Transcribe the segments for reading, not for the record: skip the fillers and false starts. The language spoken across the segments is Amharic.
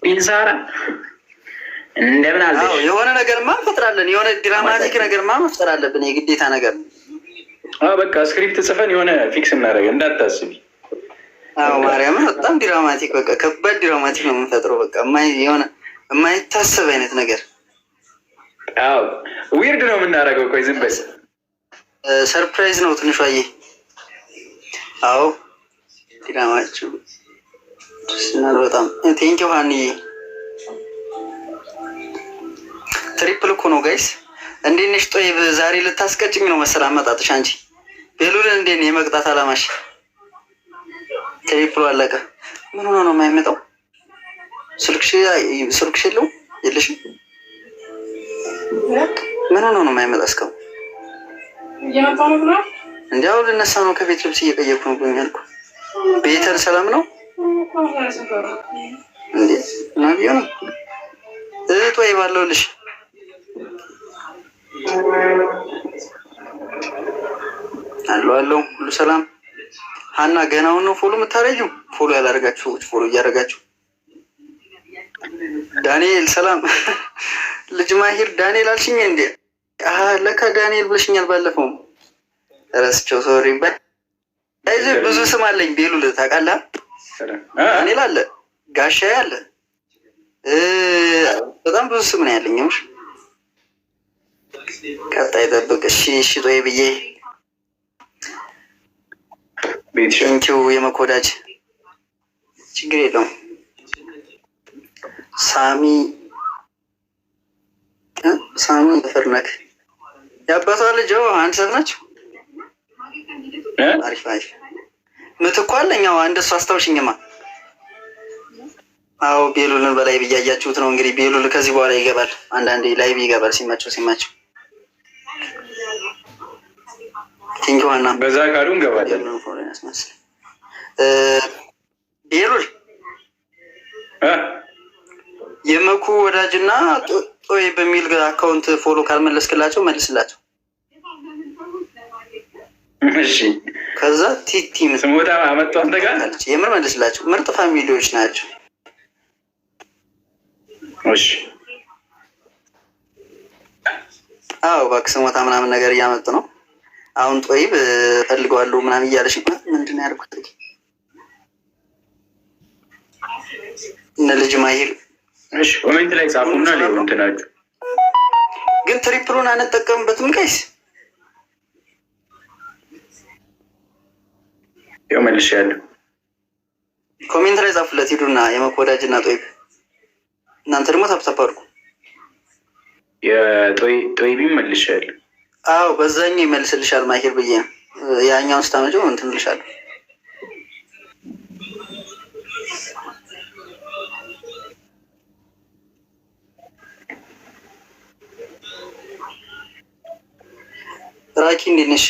ቢንሳራ እንደምን አለ? አዎ የሆነ ነገርማ እንፈጥራለን። የሆነ ድራማቲክ ነገርማ መፍጠር አለብን፣ የግዴታ ነገር። በቃ ስክሪፕት ጽፈን የሆነ ፊክስ እናደርገ እንዳታስቢ። አዎ ማርያምን በጣም ድራማቲክ፣ በቃ ከባድ ድራማቲክ ነው የምንፈጥረው። በቃ የሆነ የማይታሰብ አይነት ነገር። አዎ ዊርድ ነው የምናደርገው። ቆይ ዝም በል፣ ሰርፕራይዝ ነው ትንሿዬ። አዎ ድራማችሁ ስናል በጣም ቴንኪው ሃኒ። ትሪፕል እኮ ነው ጋይስ። እንዴት ነሽ ጦይብ? ዛሬ ልታስቀጭኝ ነው መሰል አመጣጥሽ አንቺ። ቤሉልን እንዴት ነው የመቅጣት አላማሽ? ትሪፕሉ አለቀ። ምን ሆኖ ነው የማይመጣው? ስልክሽ የለውም? የለሽም? ምን ሆኖ ነው የማይመጣ እስካሁን? እንዲያው ልነሳ ነው ከቤት ልብስ እየቀየርኩ ነው ብኛልኩ። ቤተር ሰላም ነው እንዴ? ናቢዮ ነው ጦይብ አለሁልሽ። አለው ሁሉ ሰላም። ሀና ገናውን ነው ፎሎ የምታረጊው? ፎሎ ያላረጋችሁ ሰዎች ፎሎ እያደረጋችሁ። ዳንኤል ሰላም። ልጅ ማሂር ዳንኤል አልሽኝ እንዴ? ለካ ዳንኤል ብለሽኛል ባለፈው፣ ረስቸው። ሶሪ ብዙ ስም አለኝ። ቤሉል ታውቃለህ? ዳንኤል አለ፣ ጋሻዬ አለ፣ በጣም ብዙ ስም ነው ያለኝ። ቀጣይ ጠብቅ። እሺ ጦይ ብዬ ቤትሽንኪው የመኮዳጅ ችግር የለውም። ሳሚ ፍርነክ የአባቷ ልጅ አንድ ሰት ናቸው። አሪፍ ምትኳ አለኛው እንደሱ አስታውሽኝማ። አዎ ቤሉልን በላይ ብያያችሁት ነው እንግዲህ። ቤሉል ከዚህ በኋላ ይገባል፣ አንዳንዴ ላይቭ ይገባል ሲመቸው። ቲንኪዋና በዛ ካሉ እንገባለን። ቤሉል የመኩ ወዳጅና ጦይ በሚል አካውንት ፎሎ ካልመለስክላቸው መልስላቸው። እሺ ከዛ ቲቲ ስሞታ አመጣው አንተ ጋር የምር መልስላቸው። ምርጥ ፋሚሊዎች ናቸው። እሺ አዎ እባክህ ስሞታ ምናምን ነገር እያመጡ ነው። አሁን ጦይብ ፈልገዋለሁ ምናምን እያለሽ ምንድን ነው ያልኩት? እነ ልጅ ማሂር እሺ ኮሜንት ላይ ጻፉና ሊሆን እንትናችሁ ግን ትሪፕሉን አንጠቀምበትም ጋይስ። ያው መልሻለሁ። ኮሜንት ላይ ጻፉለት ሂዱና የመኮዳጅና ጦይብ። እናንተ ደግሞ ታፕታፕ አድርጉ። የጦይቢም መልሻለሁ። አዎ በዛኛው ይመልስልሻል ማሂር ብዬ ነው። ያኛውን ስታመጪው እንትን እልሻለሁ። ራኪ እንዴት ነሽ?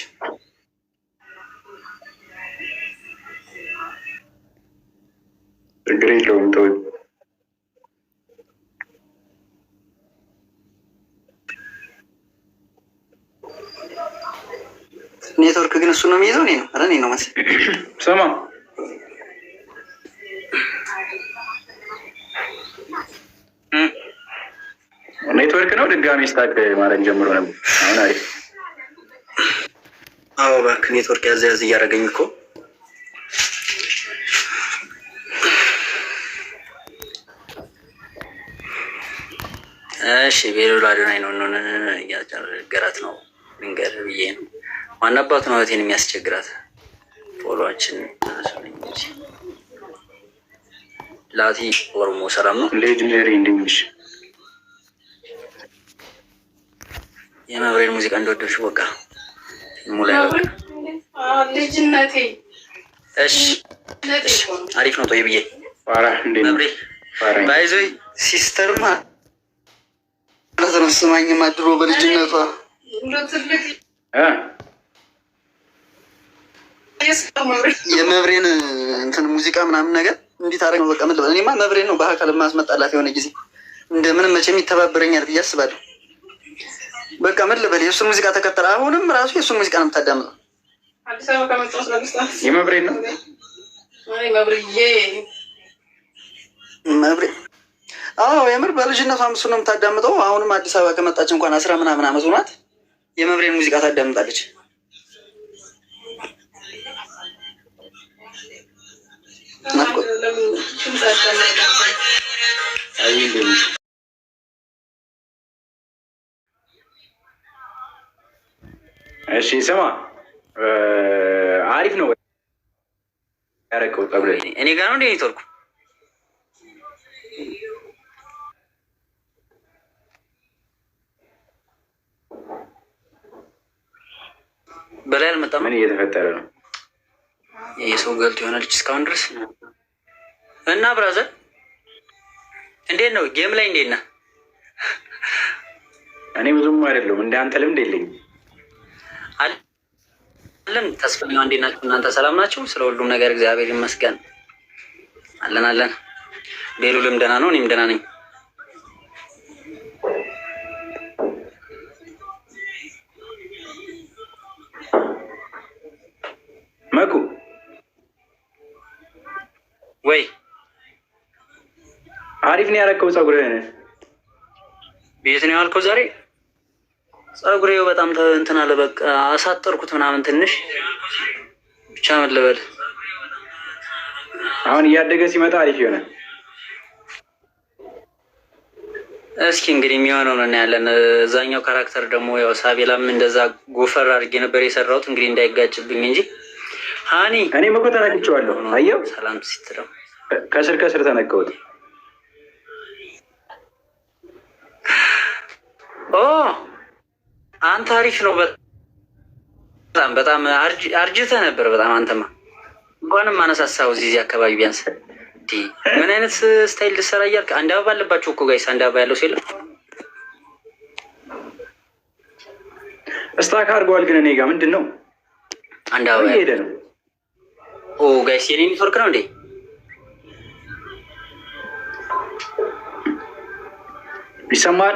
ችግር የለውም ተወው። ኔትወርክ ግን እሱ ነው የሚይዘው። እኔ ነው መሰለኝ። ስማ ኔትወርክ ነው ድጋሚ ስታክ ማድረግ ጀምሮ ነበር። አሁን አሪፍ። አዎ እባክህ ኔትወርክ ያዘ እያደረገኝ እኮ። እሺ ቤሉል አዶናይ ነው እያስቸገራት ነው ልንገር ብዬ ነው። ዋና አባቱ ነው እህቴን የሚያስቸግራት። ፎሎዋችን ላቲ ኦሮሞ ሰላም ነው። ሌጀንደሪ እንዲሽ የመብሬን ሙዚቃ እንደወደድሽ በቃ ሙላ ልጅነቴ። እሺ አሪፍ ነው ጦይ ብዬ መብሬ ባይዞይ ሲስተርማ ለተነስማኝማ ድሮ በልጅነቷ የመብሬን እንትን ሙዚቃ ምናምን ነገር እንዴት አደረግ ነው በቃ ምን ልበል። እኔማ መብሬን ነው በአካል ማስመጣላት የሆነ ጊዜ እንደምንም መቼም ይተባበረኛል ብዬ አስባለሁ። በቃ ምን ልበል የእሱን ሙዚቃ ተከተለ። አሁንም ራሱ የእሱን ሙዚቃ ነው የምታዳምጠው። አዲስ አበባ ከመጣሁ የመብሬን ነው መብርዬ መብሬ አዎ የምር በልጅነቷ እሱ ነው የምታዳምጠው። አሁንም አዲስ አበባ ከመጣች እንኳን 10 ምናምን ዓመት ሆኗት የመብሬን ሙዚቃ ታዳምጣለች። እሺ ስማ፣ አሪፍ ነው ያረከው ጠብረ እኔ ጋር ነው እንዴ ኔትወርኩ? በላይ አልመጣም። ምን እየተፈጠረ ነው? ይሄ ሰው ገልቶ ይሆናል እስካሁን ድረስ እና ብራዘር እንዴት ነው ጌም ላይ እንዴት ነህ? እኔ ብዙም አይደለሁም እንደ አንተ ልምድ የለኝም። አለን ተስፋኛ እንዴት ናችሁ እናንተ? ሰላም ናችሁ? ስለ ሁሉም ነገር እግዚአብሔር ይመስገን። አለን ቤሉልም ደህና ነው፣ እኔም ደህና ነኝ። መኩ ወይ አሪፍ ነው ያረከው ፀጉርህን። ቤት ነው ያልከው ዛሬ? ፀጉሬው በጣም እንትን አለ፣ በቃ አሳጠርኩት ምናምን ትንሽ ብቻ ምን ልበል። አሁን እያደገ ሲመጣ አሪፍ ይሆናል። እስኪ እንግዲህ የሚሆነው ነው እናያለን። እዛኛው ካራክተር ደግሞ ያው ሳቤላም እንደዛ ጎፈር አድርጌ ነበር የሰራሁት፣ እንግዲህ እንዳይጋጭብኝ እንጂ ሀኒ እኔም እኮ ተነክቼዋለሁ። አየው ሰላም ስትለው ከስር ተነከውት። ኦ አንተ አሪፍ ነው በጣም አርጅተህ ነበር በጣም። አንተማ እንኳንም አነሳሳው እዚህ አካባቢ ቢያንስ ምን አይነት ስታይል ልሰራ እያልክ። አንድ አበባ አለባቸው እኮ ጋይስ፣ አንድ አበባ ያለው ሲል እስታክ አድርገዋል። ግን እኔ ጋር ምንድን ነው አንድ አበባ ሄደ ነው? ኦ ጋይስ የኔ ኔትወርክ ነው እንዴ? ይሰማል?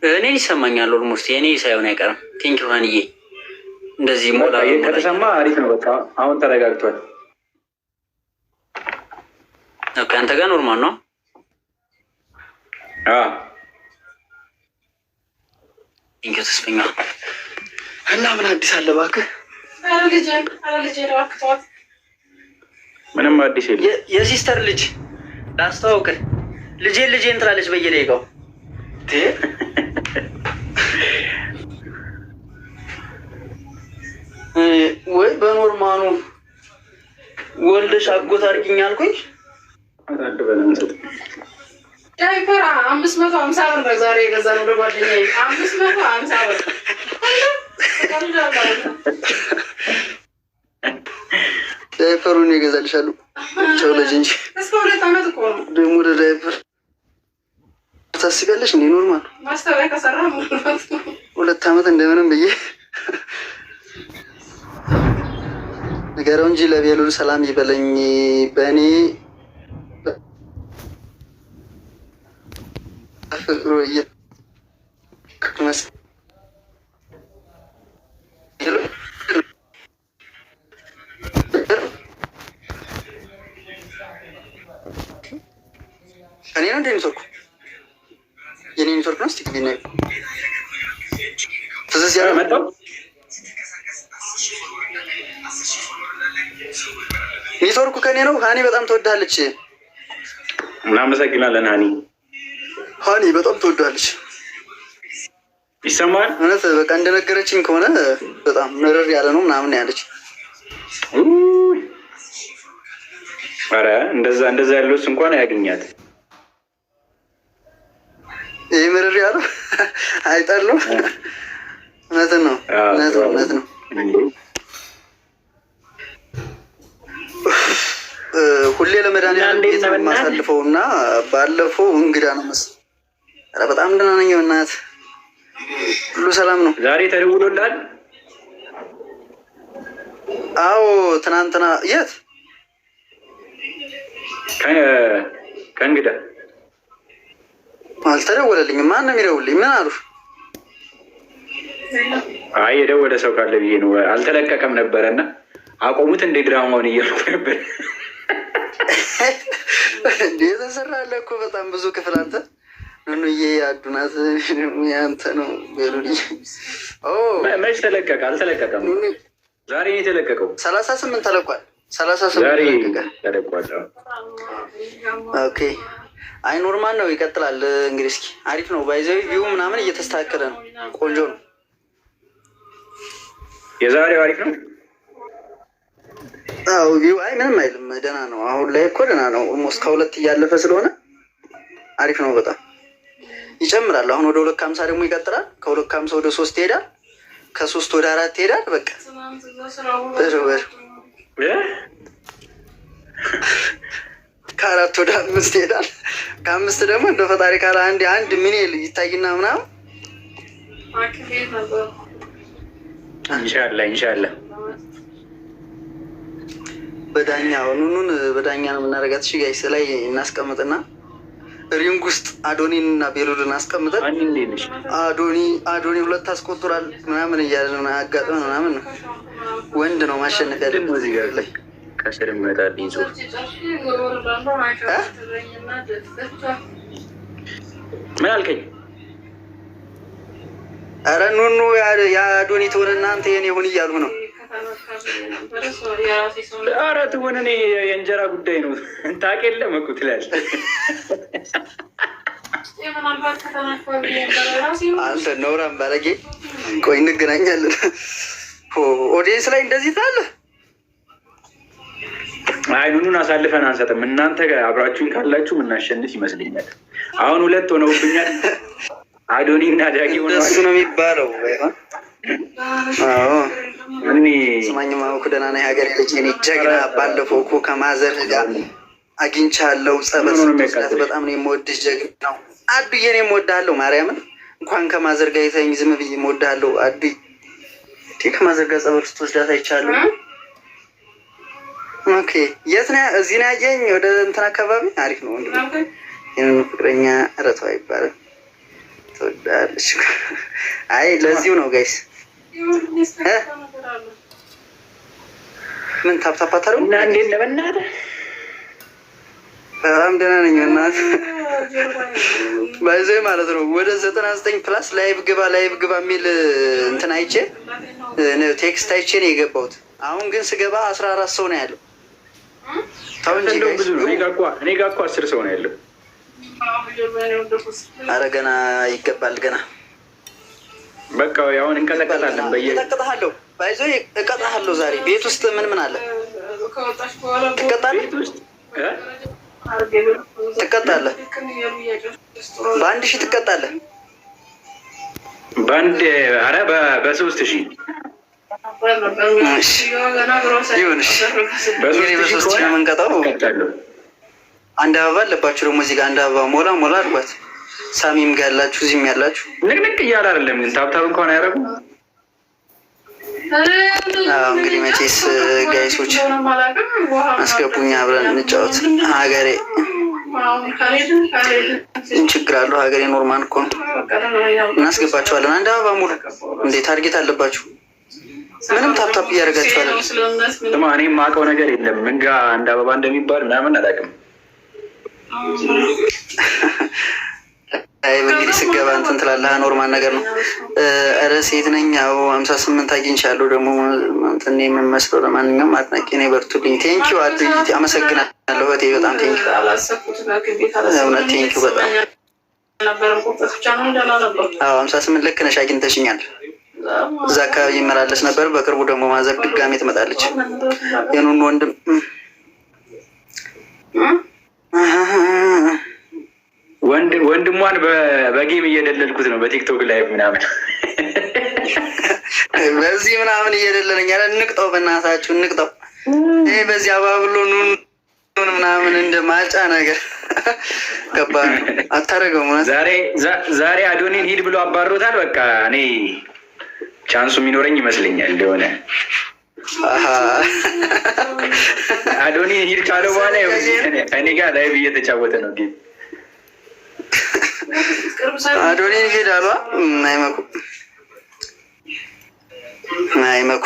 እኔ ይሰማኛል። ኦልሞስት የኔ ሳይሆን አይቀርም። ቴንኪ ሀንዬ። እንደዚህ ሞላ ከተሰማ አሪፍ ነው። በቃ አሁን ተረጋግቷል። ኦኬ አንተ ጋር ኖርማል ነው? አዎ ቴንኪ ተስፈኛ። እና ምን አዲስ አለ እባክህ? ምንም አዲስ የለም። የሲስተር ልጅ ላስተዋውቅህ። ልጄን ትላለች በየደቂቃው። ወይ በኖርማኑ ወልደሽ አጎት አድርጊኝ አልኩኝ። ዳይፐር 550 ብር ነው ዛሬ የገዛነው ለጓደኛዬ 550 ብር። ዳይፐሩን ይገዛልሻለሁ። ቸው ልጅ እንጂ እስከ 2 ዓመት እኮ ነው ደግሞ ወደ ዳይፐር ታስቢያለሽ እንዴ? ኖርማል ማስተዋያ ከሰራ 2 ዓመት እንደምንም ብዬ ንገረው እንጂ ለቤሉል ሰላም ይበለኝ። በእኔ ፍቅሩ እየመስ እኔ ነው እንደሚሰርኩ የኔ ኔትወርክ ነው። እስቲ ግቢና ትዝዝ ያለ መጣው ኔትወርኩ ከኔ ነው። ሀኒ በጣም ትወዳለች። እናመሰግናለን ሀኒ። ሀኒ በጣም ትወዳለች። ይሰማል? እውነት በቃ እንደነገረችኝ ከሆነ በጣም ምርር ያለ ነው ምናምን ያለች። ኧረ እንደዛ ያለውስ እንኳን ያገኛት። ይህ ምርር ያለው አይጣል ነው። እውነት ነው። ሁሌ ለመድኃኒዓለም ቤት ነው የማሳልፈው እና ባለፈው እንግዳ ነው መሰለኝ። ኧረ በጣም ደህና ነኝ። በእናትህ ሁሉ ሰላም ነው። ዛሬ ተደውሎልሃል? አዎ ትናንትና። የት? ከእንግዳ አልተደወለልኝም። ማን ነው የሚደውልኝ? ምን አሉ? አይ የደወለ ሰው ካለ ብዬ ነው። አልተለቀቀም ነበረ እና አቆሙት እንደ ድራማውን እያልኩ ነበር። እንዴ የተሰራለ እኮ በጣም ብዙ ክፍል አንተ ኑኑዬ አዱናት ያንተ ነው ቤሉልኝ። መች ተለቀቀ? አልተለቀቀም። ዛሬ ነው የተለቀቀው። 38 ተለቋል። 38 ተለቋል። ኦኬ አይ ኖርማል ነው። ይቀጥላል እንግዲህ። እስኪ አሪፍ ነው። ባይዘዊ ቪው ምናምን እየተስተካከለ ነው። ቆንጆ ነው። የዛሬው አሪፍ ነው። አዎ ቪው አይ ምንም አይልም። ደህና ነው። አሁን ላይ እኮ ደህና ነው። ኦልሞስት ከ2 እያለፈ ስለሆነ አሪፍ ነው። በጣም ይጨምራል። አሁን ወደ 250 ደግሞ ይቀጥላል። ከ250 ወደ 3 ይሄዳል። ከ3 ወደ 4 ይሄዳል። በቃ ከ4 ወደ 5 ይሄዳል። ከ5 ደግሞ እንደ ፈጣሪ ካለ አንድ ሚኒል ይታይና ምናምን ኢንሻአላህ በዳኛ ኑኑን በዳኛ ነው የምናደርጋት። እሺ ጋይስ ላይ እናስቀምጥና ሪንግ ውስጥ አዶኒን እና ቤሉልን አስቀምጠን አዶኒ 2 አስቆጥሯል ምናምን እያለ ነው አጋጥመ ምናምን ነው። ወንድ ነው ማሸነፍ ያለ ነው። እዚህ ጋር ላይ ከስር ይመጣልኝ ጽሁፍ ምን አልከኝ? ኧረ ኑኑ የአዶኒ ትሆን እናንተ የኔ ሁን እያሉ ነው። ኧረ ትሆን እኔ የእንጀራ ጉዳይ ነው ታውቅ የለም እኮ ትላለህ አንተ ነውራም ባለጌ። ቆይ እንገናኛለን። ኦዲየንስ ላይ እንደዚህ ትላለህ? አይ ኑኑን አሳልፈን አንሰጥም። እናንተ አብራችሁኝ ካላችሁ ምናሸንፍ ይመስለኛል። አሁን 2 ሆነውብኛል። አዶኒ እና ዳጊ ሆነዋል። እሱ ነው የሚባለው። አዎ እኔ ስማኝማ እኮ ደህና ነኝ። ሀገር ልጅ እኔ ጀግና። ባለፈው እኮ ከማዘር ጋር አግኝቻለሁ። ጸበል ስትወስዳት በጣም ነው የምወድሽ። ጀግና ነው አዱዬ። እኔ የምወድሃለሁ ማርያምን። እንኳን ከማዘር ጋር የተኝ ዝም ብዬ የምወድሃለሁ አዱዬ። ከማዘር ጋር ጸበል ስትወስዳት አይቻለሁ። ኦኬ የት ነው? እዚህ ነው ያየኝ። ወደ እንትን አካባቢ አሪፍ ነው። ወንድ የምን ፍቅረኛ ረቷ ይባላል። ትወዳለች። አይ ለዚሁ ነው ጋይስ። ምን ታፕታፓታሩ እና እንዴት ነው በእናትህ? በጣም ደህና ነኝ በእናትህ። ባይዘይ ማለት ነው ወደ 99+ ላይቭ ግባ የሚል እንትን አይቼ ቴክስት አይቼ ነው የገባሁት። አሁን ግን ስገባ 14 ሰው ነው ያለው። ታው እንጂ እኔ ጋር እኮ 10 ሰው ነው ያለው። አረ ገና ይገባል ገና። በቃ ያውን እንቀጠቀጣለን። እቀጣለሁ ባይዞ እቀጣለሁ። ዛሬ ቤት ውስጥ ምን አለ? ትቀጣለህ። በ1 ሺህ ትቀጣለህ። በአንድ ኧረ በ3000 ይሁንሽ። በ3000 ነው የምንቀጣው። አንድ አበባ አለባችሁ ደግሞ እዚህ ጋር አንድ አበባ ሞላ አድርጓት። ሳሚም ጋር ያላችሁ እዚህም ያላችሁ ንቅንቅ እያለ አይደለም ግን ታብታብ እንኳን አያደርጉም። እንግዲህ መቼስ ጋይሶች አስገቡኝ አብረን እንጫወት። ሀገሬ ችግር አለው። ሀገሬ ኖርማል እኮ ነው። እናስገባችኋለን። አንድ አበባ ሙሉ። እንዴት ታርጌት አለባችሁ? ምንም ታፕታፕ እያደረጋችኋለን። እኔ የማውቀው ነገር የለም። ምን ጋ አንድ አበባ እንደሚባል ምናምን አላውቅም። እንግዲህ ስገባ እንትን ትላለህ። ኖርማል ነገር ነው። ኧረ ሴት ነኝ። ያው 58 አግኝቻለሁ ደግሞ እንትን የምመስለው። ለማንኛውም አድናቂ ነኝ። በርቱልኝ። ቴንኪው አመሰግናለሁ። እህቴ በጣም ቴንኪው፣ እውነት ቴንኪው በጣም 58 ልክ ነሽ፣ አግኝተሽኛል። እዛ አካባቢ ይመላለስ ነበር። በቅርቡ ደግሞ ማዘር ድጋሜ ትመጣለች። የኑኑ ወንድም ወንድሟን በጌም እየደለልኩት ነው። በቲክቶክ ላይ ምናምን በዚህ ምናምን እየደለለኝ ያለ እንቅጠው፣ በእናታችሁ እንቅጠው። ይሄ በዚህ አባብሎ ኑን ምናምን እንደ ማጫ ነገር ከባድ አታረገው። ዛሬ አዶኒን ሂድ ብሎ አባሮታል። በቃ እኔ ቻንሱ የሚኖረኝ ይመስለኛል እንደሆነ አዶኒን ሂድ ካለው በኋላ እኔ ጋር ላይቭ እየተጫወተ ነው ጌም። አዶኒን ሂድ አሏ። አይመኩ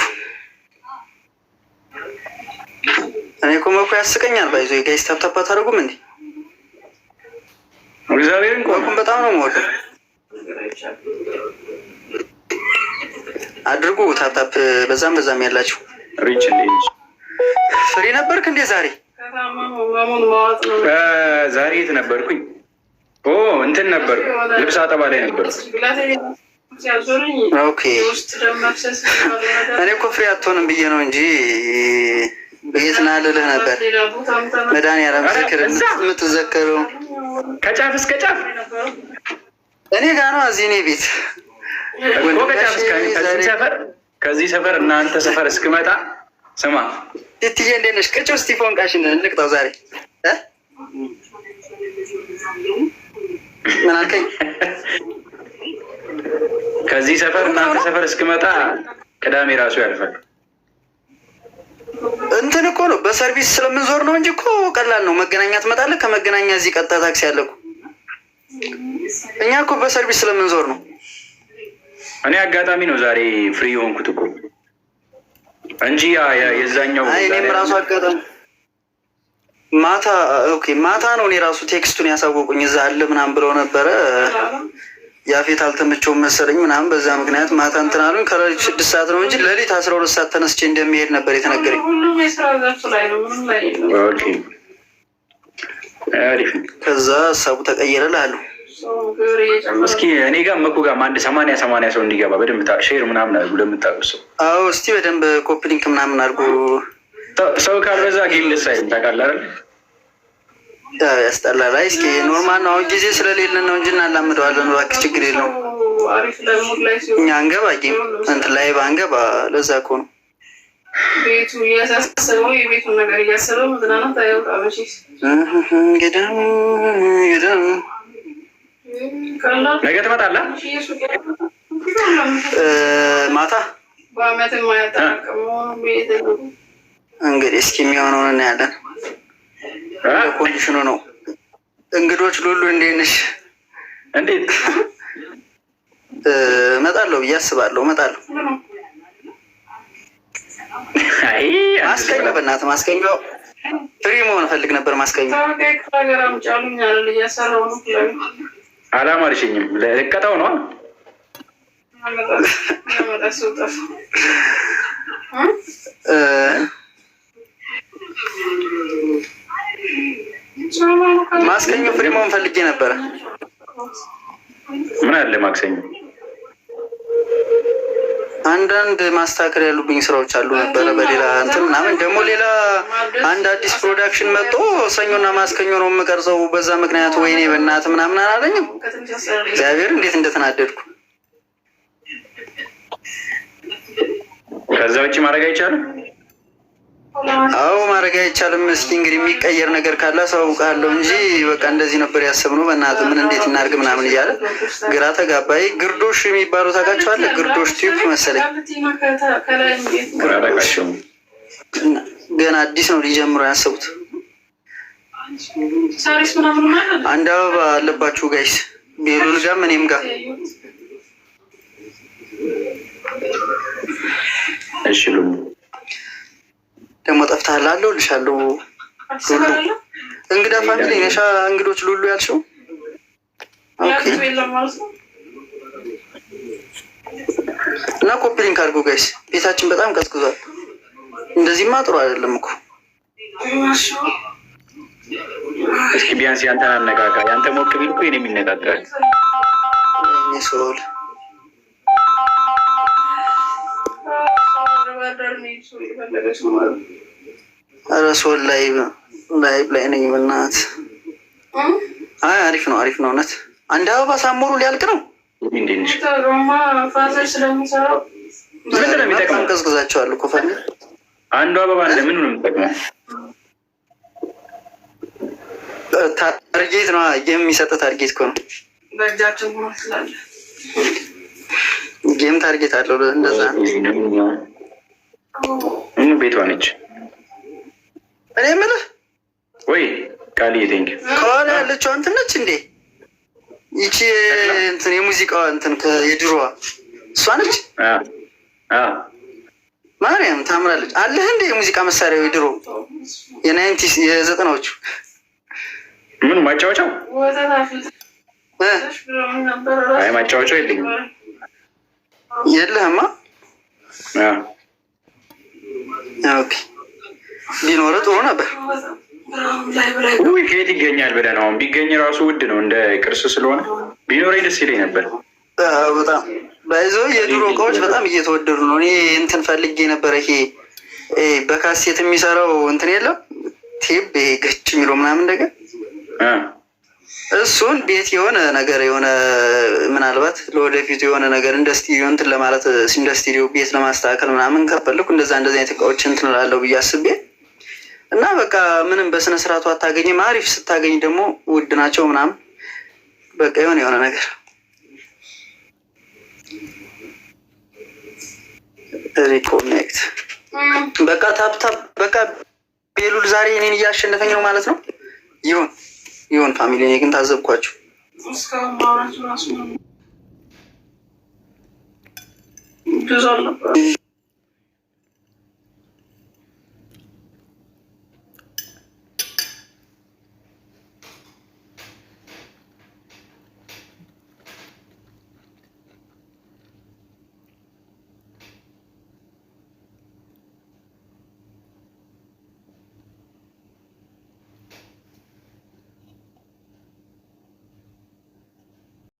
እኔ እኮ መኩ ያስቀኛል። ባይዞ ጋይስ ታፕታፕ አታደርጉም እንዴ? እግዚአብሔርን መኩን በጣም ነው የምወደው። አድርጉ ታፕታፕ በዛም ያላችሁ። ሪች እንዴ ፍሪ ነበርክ እንዴ ዛሬ? ዛሬ የት ነበርኩኝ? እንትን ነበር፣ ልብስ አጠባ ላይ ነበር። ኦኬ እኔ እኮ ፍሪ አትሆንም ብዬ ነው እንጂ የት ና ልልህ ነበር። መድኃኒዓለም ዝክር የምትዘከረው ከጫፍ እስከ ጫፍ እኔ ጋ ነው። እዚህ እኔ ቤት ከዚህ ሰፈር እናንተ ሰፈር እስክመጣ ስማ ትትዬ እንዴት ነሽ? ቅጭ ውስጥ ፎንቃሽን እንቅጠው ዛሬ ምን አልከኝ? ከዚህ ሰፈር እናንተ ሰፈር እስክመጣ ቅዳሜ ራሱ ያልፋል። እንትን እኮ ነው በሰርቪስ ስለምንዞር ነው እንጂ እኮ ቀላል ነው። መገናኛ ትመጣለህ፣ ከመገናኛ እዚህ ቀጥታ ታክሲ አለ እኮ። እኛ እኮ በሰርቪስ ስለምንዞር ነው። እኔ አጋጣሚ ነው ዛሬ ፍሪ የሆንኩት እኮ እንጂ የዛኛው እኔም ራሱ አጋጣሚ ማታ ማታ ነው እኔ ራሱ ቴክስቱን ያሳወቁኝ እዛ አለ ምናምን ብለው ነበረ። ያፌት አልተመቸውም መሰለኝ ምናምን በዛ ምክንያት ማታ እንትን አሉኝ። ከሌሊቱ 6 ሰዓት ነው እንጂ ሌሊት 12 ሰዓት ተነስቼ እንደሚሄድ ነበር የተነገረኝ። ከዛ ሀሳቡ ተቀየረ ላሉ እስኪ እኔ ጋር መኩ ጋር አንድ 80 ሰው እንዲገባ በደንብ ሼር ምናምን አድርጉ ለምታውቁት ሰው። አዎ እስቲ በደንብ ኮፒ ሊንክ ምናምን አድርጉ። ሰው ካልበዛ ጌም ደስ አይልም ታውቃለህ አይደል? ያስጠላል። አይ እስኪ ኖርማል ነው። አሁን ጊዜ ስለሌለን ነው እንጂ እናላምደዋለን። እባክህ ችግር የለውም። እኛ አንገባ ጌም እንትን ላይ ባንገባ ለዛ እኮ ነው ቤቱ እያሳሰበው የቤቱን ነገር እያሰበው መዝናናት አይወጣም። ነገ ትመጣለህ? ማታ በአመት የማያጠራቅመው እንግዲህ እስኪ የሚሆነውን እናያለን። ኮንዲሽኑ ነው። እንግዶች ሉሉ እንዴት ነሽ? እንዴት እመጣለሁ ብዬ አስባለሁ። እመጣለሁ። ማስቀኛው በእናትህ ማስቀኛው ፍሪ መሆን እፈልግ ነበር። ማስቀኛው አላማርሽኝም። ልቀጣው ነው ማስቀኛው ፍሪ መሆን ፈልጌ ነበረ። ምን አለ ማክሰኞ አንዳንድ ማስተካከል ያሉብኝ ስራዎች አሉ ነበረ በሌላ እንትን ምናምን። ደግሞ ሌላ አንድ አዲስ ፕሮዳክሽን መጥቶ ሰኞና ማስከኞ ነው የምቀርጸው። በዛ ምክንያት ወይኔ በእናትህ ምናምን አላለኝም። እግዚአብሔር እንዴት እንደተናደድኩ። ከዛ ውጭ ማድረግ አይቻልም። አዎ ማድረግ አይቻልም። እስኪ እንግዲህ የሚቀየር ነገር ካለ አሳውቃለሁ እንጂ በቃ እንደዚህ ነበር ያሰብነው። በእናትህ ምን እንዴት እናድርግ ምናምን እያለ ግራ ተጋባይ። ግርዶሽ የሚባለው ታውቃቸዋለህ? ግርዶሽ ቲዩብ መሰለኝ ገና አዲስ ነው ሊጀምሩ ያሰቡት። አንድ አበባ አለባችሁ ጋይስ፣ ቤሉል ጋር እኔም ጋር። እሺ ደግሞ ጠፍተሃል። አለሁልሻለሁ። እንግዳ ፋሚሊ ነሻ? እንግዶች ሉሉ ያልሽው እና ኮፒ ሊንክ አድርጎ ጋይስ። ቤታችን በጣም ቀዝቅዟል። እንደዚህማ ጥሩ አይደለም እኮ። እስኪ ቢያንስ ያንተን አነጋጋ። ያንተ ሞቅ ቢል እኮ የኔ የሚነጋገራል። ሶል ኧረ ሶል ላይ ነኝ በእናትህ። አይ አሪፍ ነው እውነት። አንድ አበባ ሳሞሩ ሊያልቅ ነው። በጣም ቀዝቅዛቸዋል እኮ ፋሚሊ። አንዱ አበባ ለምኑ ነው የምጠቅመው? ታርጌት ነው የሚሰጥ። ታርጌት እኮ ነው ጌም ታርጌት አለው። እንደዛ ነው። ቤቷ ነች። እኔ የምልህ ወይ ቃል ቴንክ ከኋላ ያለችው እንትን ነች እንዴ? ይቺ እንትን የሙዚቃዋ እንትን የድሮዋ እሷ ነች። ማርያም ታምራለች። አለህ እንደ የሙዚቃ መሳሪያዊ ድሮ የናይንቲስ የዘጠናዎቹ ምን ማጫወቻው? አይ ማጫወቻው የለኝም። የለህማ? ኦኬ ቢኖርህ ጥሩ ነበር። ውይ ከየት ይገኛል ብለህ ነው? አሁን ቢገኝ ራሱ ውድ ነው፣ እንደ ቅርስ ስለሆነ ቢኖረኝ ደስ ይለኝ ነበር። በጣም ባይዞ የድሮ እቃዎች በጣም እየተወደዱ ነው። እኔ እንትን ፈልጌ ነበረ። ይሄ በካሴት የሚሰራው እንትን የለም ቴፕ ገጭ የሚለው ምናምን ነገር እሱን ቤት የሆነ ነገር የሆነ ምናልባት ለወደፊቱ የሆነ ነገር እንደ ስቱዲዮ እንትን ለማለት እንደ ስቱዲዮ ቤት ለማስተካከል ምናምን ከፈለኩ እንደዚህ አይነት እቃዎች እንትን እላለሁ ብዬ አስቤ እና በቃ ምንም በስነ ስርዓቱ አታገኝም። አሪፍ ስታገኝ ደግሞ ውድ ናቸው ምናምን በቃ የሆነ ነገር ሪኮኔክት በቃ ታፕታፕ በቃ ቤሉል ዛሬ እኔን እያሸነፈኝ ነው ማለት ነው። ይሁን ፋሚሊ፣ እኔ ግን ታዘብኳቸው።